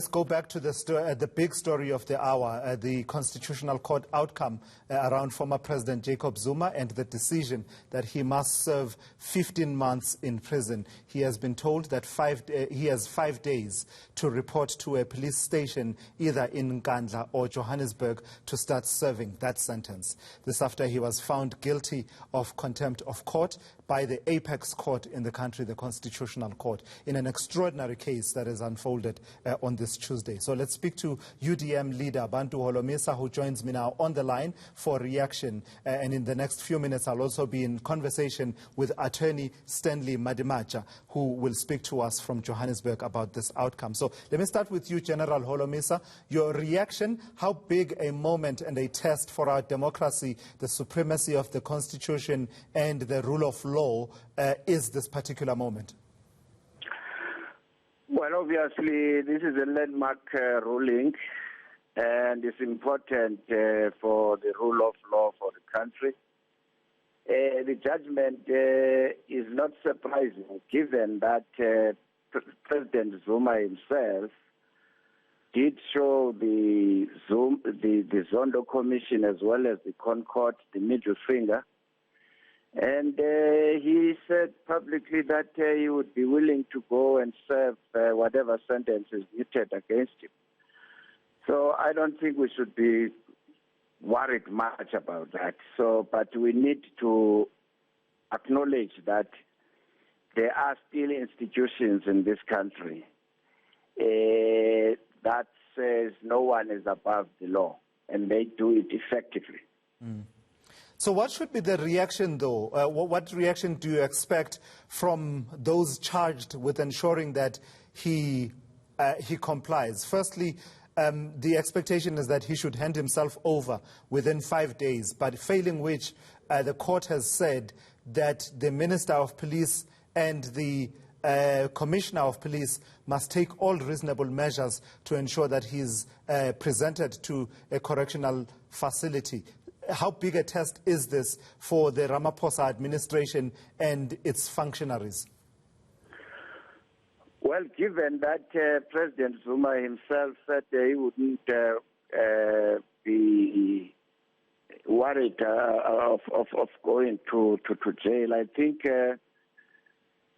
Let's go back to the big story of the hour, the Constitutional Court outcome around former President Jacob Zuma and the decision that he must serve 15 months in prison. He has been told that he has 5 days to report to a police station either in eNCA or Johannesburg to start serving that sentence. This after he was found guilty of contempt of court by the apex court in the country, the Constitutional Court, in an extraordinary case that has unfolded on this Tuesday. So let's speak to UDM leader Bantu Holomisa, who joins me now on the line for reaction. And in the next few minutes, I'll also be in conversation with attorney Stanley Madimaja, who will speak to us from Johannesburg about this outcome. So let me start with you, General Holomisa. Your reaction, how big a moment and a test for our democracy, the supremacy of the Constitution and the rule of law is this particular moment? Well, obviously, this is a landmark ruling, and it's important for the rule of law for the country. The judgment is not surprising, given that President Zuma himself did show the Zondo Commission as well as the ConCourt the middle finger. And he said publicly that he would be willing to go and serve whatever sentence is meted against him. So I don't think we should be worried much about that. But we need to acknowledge that there are still institutions in this country that says no one is above the law, and they do it effectively. Mm. So what should be the reaction, though? What reaction do you expect from those charged with ensuring that he complies? Firstly, the expectation is that he should hand himself over within 5 days, but failing which, the court has said that the Minister of Police and the Commissioner of Police must take all reasonable measures to ensure that he is presented to a correctional facility. How big a test is this for the Ramaphosa administration and its functionaries? Well, given that President Zuma himself said he wouldn't be worried of going to jail, I think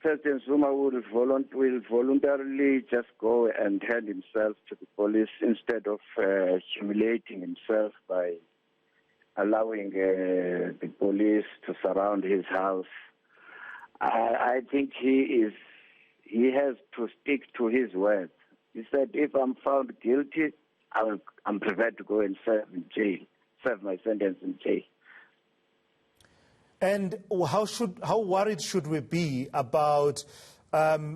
President Zuma will voluntarily just go and hand himself to the police instead of humiliating himself by allowing the police to surround his house. I think he has to stick to his word. He said, if I'm found guilty, I'm prepared to go and serve my sentence in jail. And how worried should we be about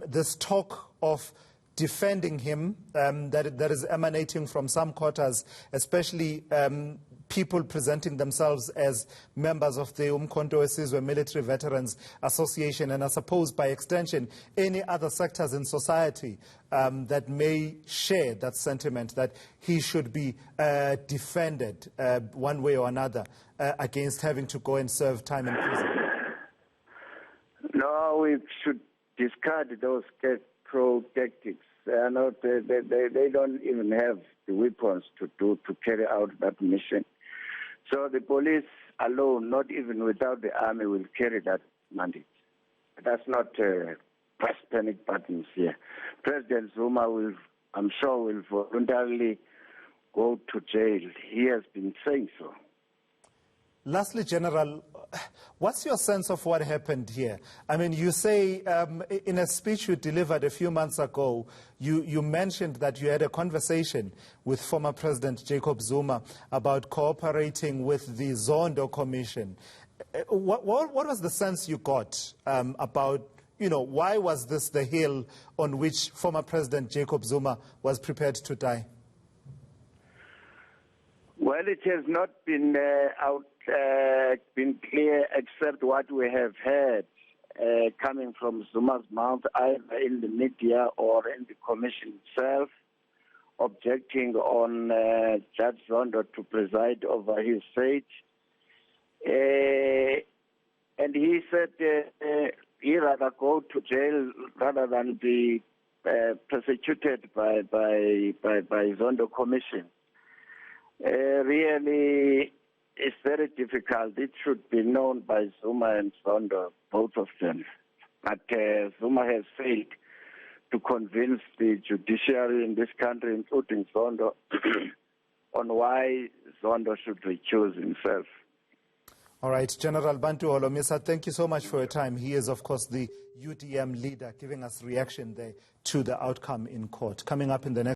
this talk of defending him that is emanating from some quarters, especially people presenting themselves as members of the Umkhonto weSizwe Military Veterans Association, and I suppose by extension any other sectors in society that may share that sentiment that he should be defended one way or another against having to go and serve time in prison? No, we should discard those scarecrow tactics. They don't even have the weapons to carry out that mission. So the police alone, not even without the army, will carry that mandate. That's not press panic buttons here. President Zuma I'm sure, will voluntarily go to jail. He has been saying so. Lastly, General, what's your sense of what happened here? I mean, you say in a speech you delivered a few months ago, you mentioned that you had a conversation with former President Jacob Zuma about cooperating with the Zondo Commission. What was the sense you got about, why was this the hill on which former President Jacob Zuma was prepared to die? Well, it has not been been clear, except what we have heard coming from Zuma's mouth, either in the media or in the commission itself, objecting on Judge Zondo to preside over his fate. And he said he'd rather go to jail rather than be persecuted by Zondo Commission. Really, it's very difficult. It should be known by Zuma and Zondo, both of them. But Zuma has failed to convince the judiciary in this country, including Zondo, on why Zondo should recuse himself. All right, General Bantu Holomisa, thank you so much for your time. He is, of course, the UDM leader, giving us reaction there to the outcome in court. Coming up in the next